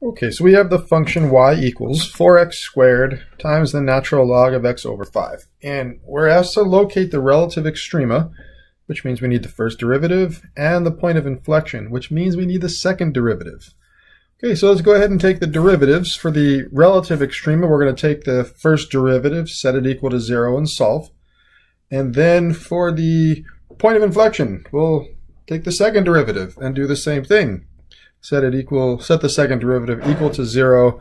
Okay, so we have the function y equals 4x squared times the natural log of x over 5. And we're asked to locate the relative extrema, which means we need the first derivative, and the point of inflection, which means we need the second derivative. Okay, so let's go ahead and take the derivatives. For the relative extrema, we're going to take the first derivative, set it equal to 0, and solve. And then for the point of inflection, we'll take the second derivative and do the same thing. Set the second derivative equal to 0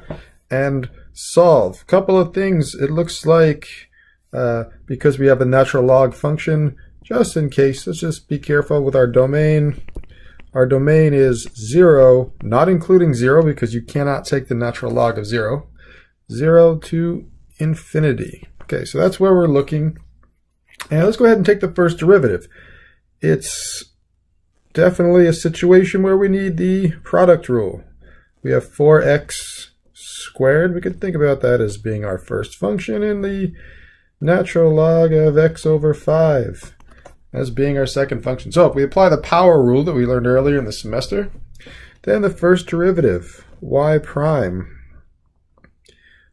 and solve. A couple of things. It looks like because we have a natural log function, just in case, let's just be careful with our domain. Our domain is 0, not including 0 because you cannot take the natural log of 0. 0 to infinity. Okay, so that's where we're looking. And let's go ahead and take the first derivative. It's definitely a situation where we need the product rule. We have 4x squared. We could think about that as being our first function, and the natural log of x over 5 as being our second function. So if we apply the power rule that we learned earlier in the semester, then the first derivative, y prime,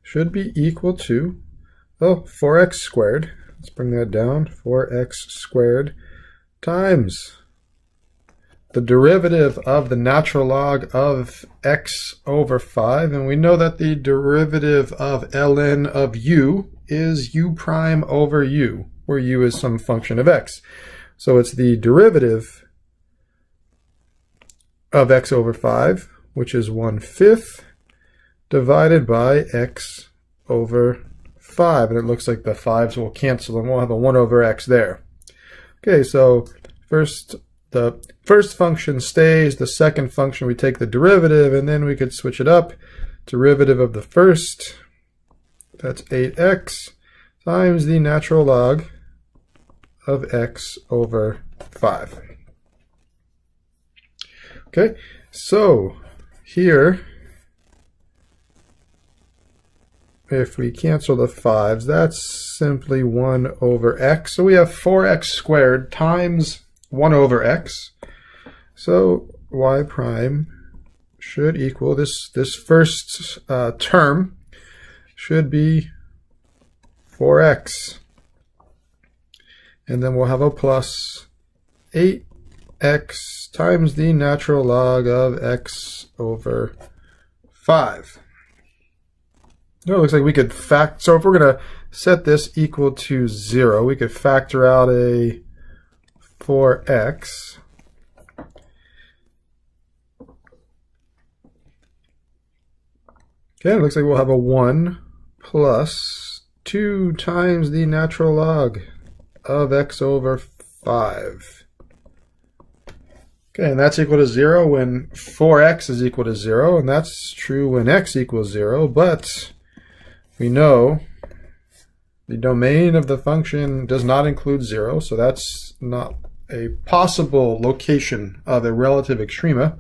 should be equal to 4x squared. Let's bring that down. 4x squared times the derivative of the natural log of x over 5, and we know that the derivative of ln of u is u prime over u, where u is some function of x. So it's the derivative of x over 5, which is 1/5, divided by x over 5. And it looks like the 5s will cancel, and we'll have a 1 over x there. Okay, so the first function stays, the second function we take the derivative, and then we could switch it up. Derivative of the first, that's 8x, times the natural log of x over 5. Okay, so here, if we cancel the 5s, that's simply 1 over x. So we have 4x squared times 1 over x. So y prime should equal, this first term should be 4x. And then we'll have a plus 8x times the natural log of x over 5. So it looks like we could so if we're going to set this equal to 0, we could factor out a 4x. Okay, it looks like we'll have a 1 plus 2 times the natural log of x over 5. Okay, and that's equal to 0 when 4x is equal to 0, and that's true when x equals 0, but we know the domain of the function does not include 0, so that's not a possible location of a relative extrema.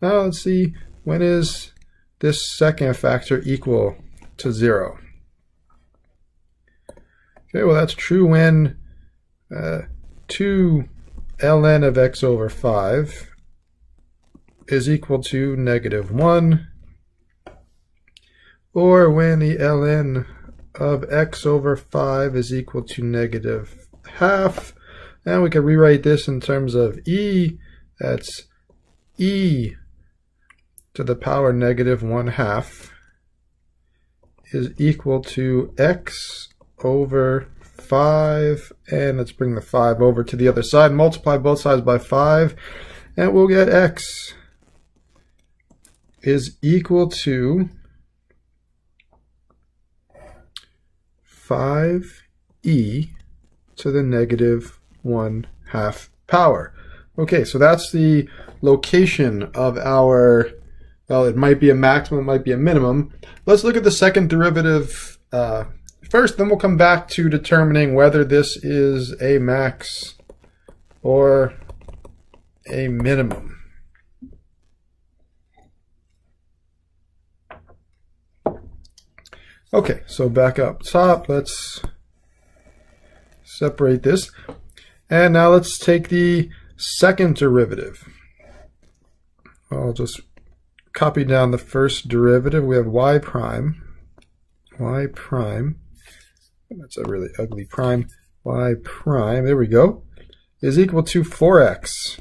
Now let's see, when is this second factor equal to 0? Okay, well that's true when 2 ln of x over 5 is equal to -1, or when the ln of x over 5 is equal to -1/2. And we can rewrite this in terms of e. That's e to the power -1/2 is equal to x over 5. And let's bring the 5 over to the other side. Multiply both sides by 5. And we'll get x is equal to 5e to the -1/2 power. Okay, so that's the location of our, well, it might be a maximum, it might be a minimum. Let's look at the second derivative first, then we'll come back to determining whether this is a max or a minimum. Okay, so back up top, let's separate this. And now let's take the second derivative. I'll just copy down the first derivative. We have y prime, that's a really ugly prime, y prime, there we go, is equal to 4x.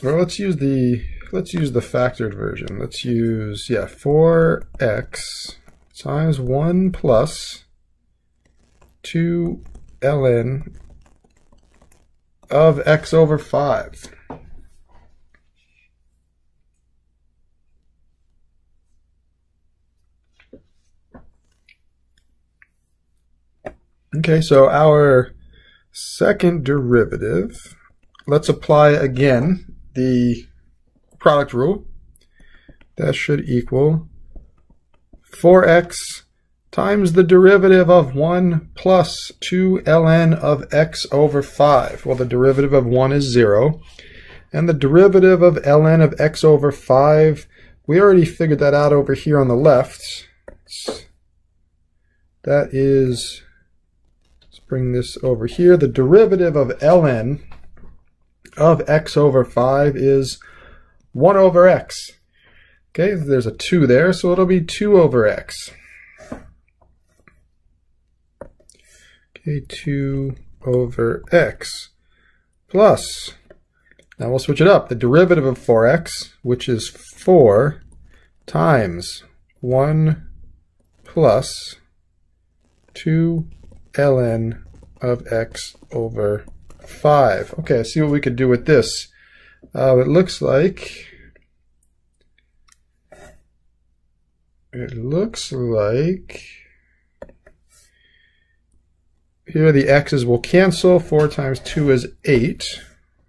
Or let's use the factored version. Let's use 4x times 1 plus 2 ln of x over 5. Okay, so our second derivative, let's apply again the product rule. That should equal 4x times the derivative of 1 plus 2 ln of x over 5. Well, the derivative of 1 is 0. And the derivative of ln of x over 5, we already figured that out over here on the left. That is, let's bring this over here. The derivative of ln of x over 5 is 1 over x. Okay, there's a 2 there, so it'll be 2 over x. Okay, 2 over x plus, now we'll switch it up, the derivative of 4x, which is 4 times 1 plus 2 ln of x over 5. Okay, let's see what we could do with this. It looks like here the x's will cancel. 4 times 2 is 8.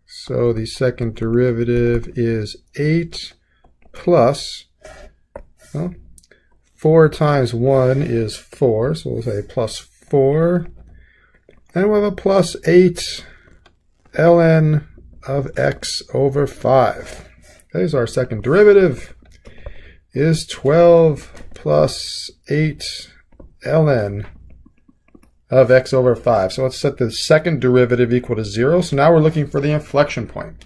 So the second derivative is 8 plus, well, 4 times 1 is 4. So we'll say plus 4. And we'll have a plus 8 ln of x over 5. Okay, so our second derivative is 12 plus 8 ln of x over 5. So let's set the second derivative equal to 0. So now we're looking for the inflection point.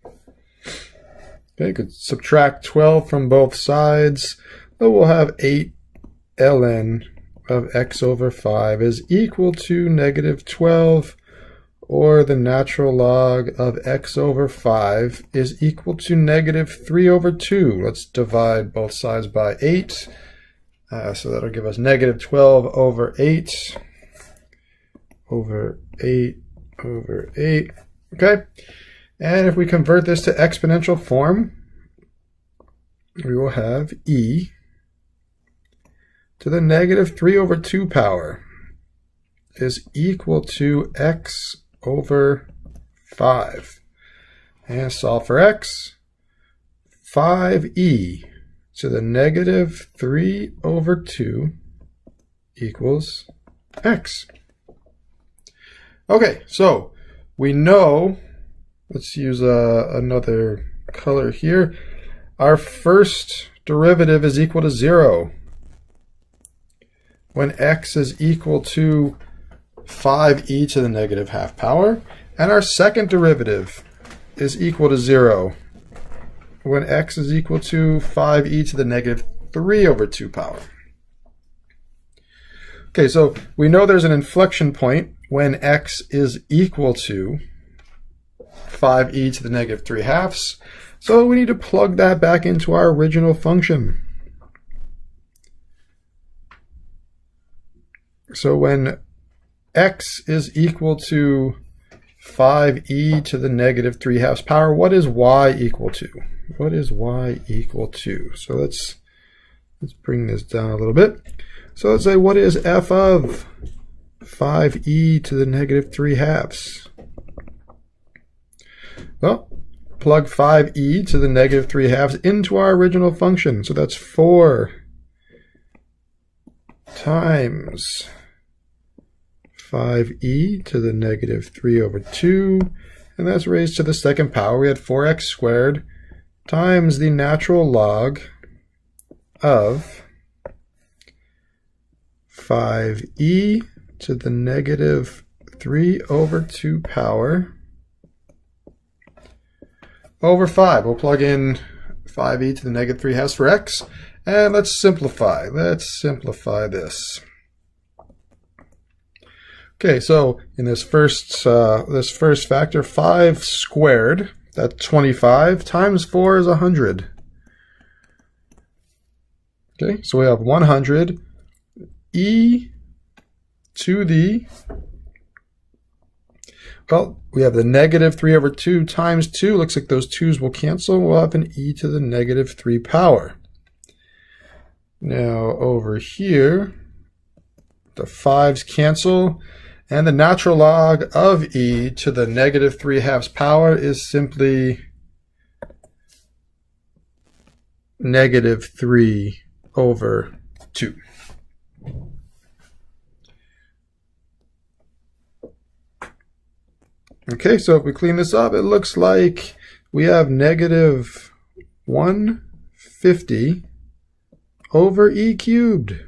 Okay, you could subtract 12 from both sides. So we'll have 8 ln of x over 5 is equal to negative 12, or the natural log of x over 5 is equal to negative 3 over 2. Let's divide both sides by 8. So that'll give us negative 12 over 8 over 8 over 8. Okay, and if we convert this to exponential form, we will have e to the negative 3 over 2 power is equal to x over 5. And solve for x. 5e to the negative 3 over 2 equals x. Okay, so we know, let's use another color here. Our first derivative is equal to 0 when x is equal to 5e to the negative half power, and our second derivative is equal to 0 when x is equal to 5e to the negative 3 over 2 power. Okay, so we know there's an inflection point when x is equal to 5e to the negative 3 halves, so we need to plug that back into our original function. So when x is equal to 5e to the negative 3 halves power, what is y equal to? What is y equal to? So let's bring this down a little bit. So let's say, what is f of 5e to the negative 3 halves? Well, plug 5e to the negative 3 halves into our original function. So that's 4 times 5e to the negative 3 over 2, and that's raised to the second power. We had 4x squared times the natural log of 5e to the negative 3 over 2 power over 5. We'll plug in 5e to the negative 3 halves for x, and let's simplify. Let's simplify this. Okay, so in this first factor, 5 squared, that's 25, times 4 is 100. Okay, so we have 100 e to the, well, we have the negative 3 over 2 times 2. Looks like those 2's will cancel. We'll have an e to the negative 3 power. Now over here, the 5's cancel, and the natural log of e to the negative 3 halves power is simply negative 3 over 2. Okay, so if we clean this up, it looks like we have negative 150 over e cubed.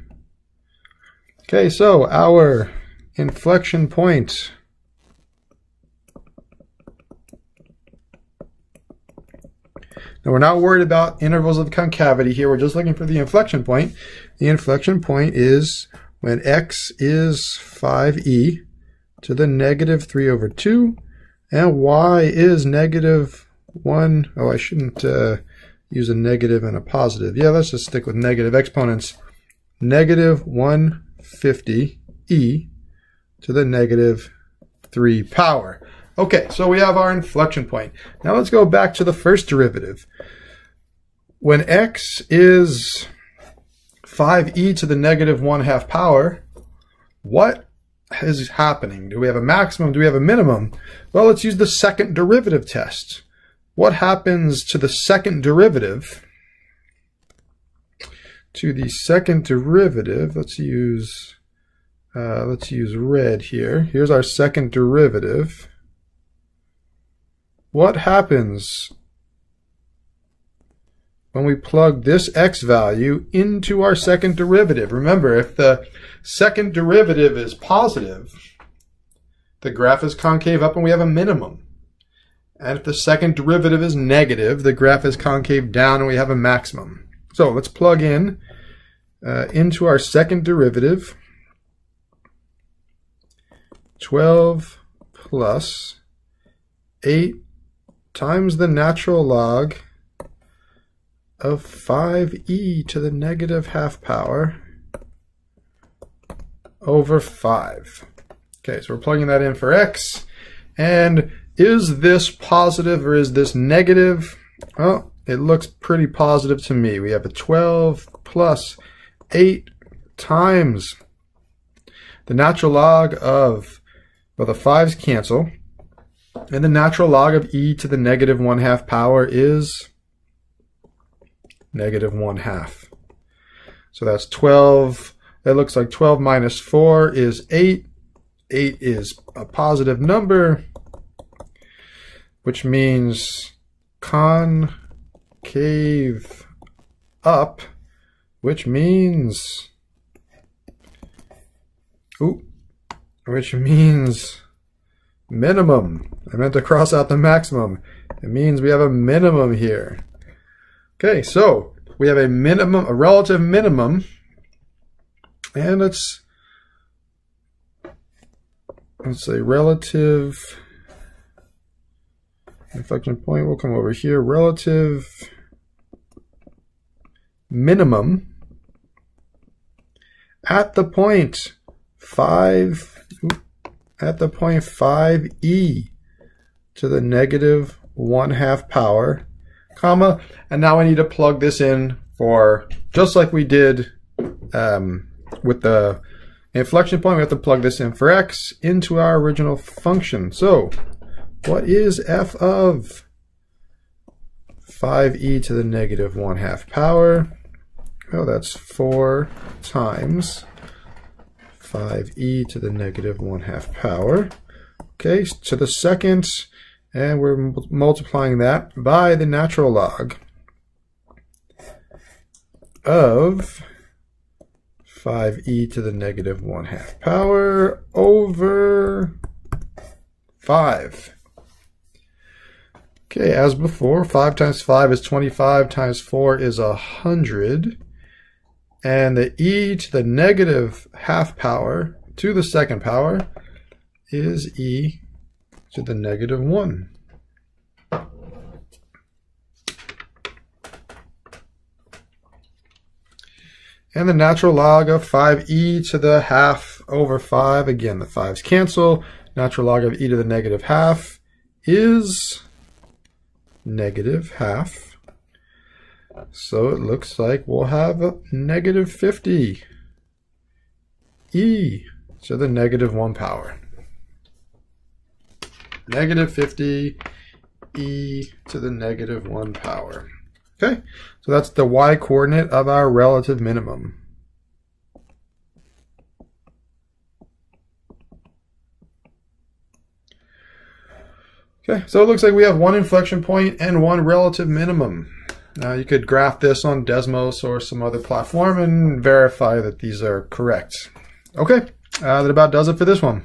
Okay, so our inflection point now we're not worried about intervals of concavity here. We're just looking for the inflection point. The inflection point is when x is 5e to the negative 3 over 2, and y is negative 1. Oh, I shouldn't use a negative and a positive. Yeah, let's just stick with negative exponents. Negative 150 e to the negative 3 power. Okay, so we have our inflection point. Now let's go back to the first derivative. When x is 5e to the negative 1/2 power, what is happening? Do we have a maximum? Do we have a minimum? Well, let's use the second derivative test. What happens to the second derivative? To the second derivative, let's use red here. Here's our second derivative. What happens when we plug this x value into our second derivative? Remember, if the second derivative is positive, the graph is concave up and we have a minimum. And if the second derivative is negative, the graph is concave down and we have a maximum. So let's plug in into our second derivative. 12 plus 8 times the natural log of 5e to the negative 1/2 power over 5. Okay, so we're plugging that in for x. And is this positive or is this negative? Well, it looks pretty positive to me. We have a 12 plus 8 times the natural log of, well, the 5's cancel, and the natural log of e to the negative 1/2 power is negative 1/2. So that's 12. That looks like 12 minus 4 is 8. 8 is a positive number, which means concave up, which means minimum. I meant to cross out the maximum. It means we have a minimum here. Okay, so we have a minimum, a relative minimum, and let's say relative inflection point. We'll come over here. Relative minimum at the point 5e to the negative 1/2 power, comma, and now I need to plug this in for, just like we did with the inflection point, we have to plug this in for x into our original function. So what is f of 5e to the negative 1/2 power? Well, that's 4 times 5e to the negative 1/2 power. Okay, to the second, and we're multiplying that by the natural log of 5e to the negative 1/2 power over 5. Okay, as before, 5 times 5 is 25 times 4 is 100. And the e to the negative half power to the second power is e to the negative 1. And the natural log of 5e to the half over 5, again, the 5's cancel. Natural log of e to the negative half is negative half. So it looks like we'll have a negative 50 e to the negative 1 power. Negative 50 e to the negative 1 power. Okay, so that's the y coordinate of our relative minimum. Okay, so it looks like we have one inflection point and one relative minimum. Now you could graph this on Desmos or some other platform and verify that these are correct. Okay, that about does it for this one.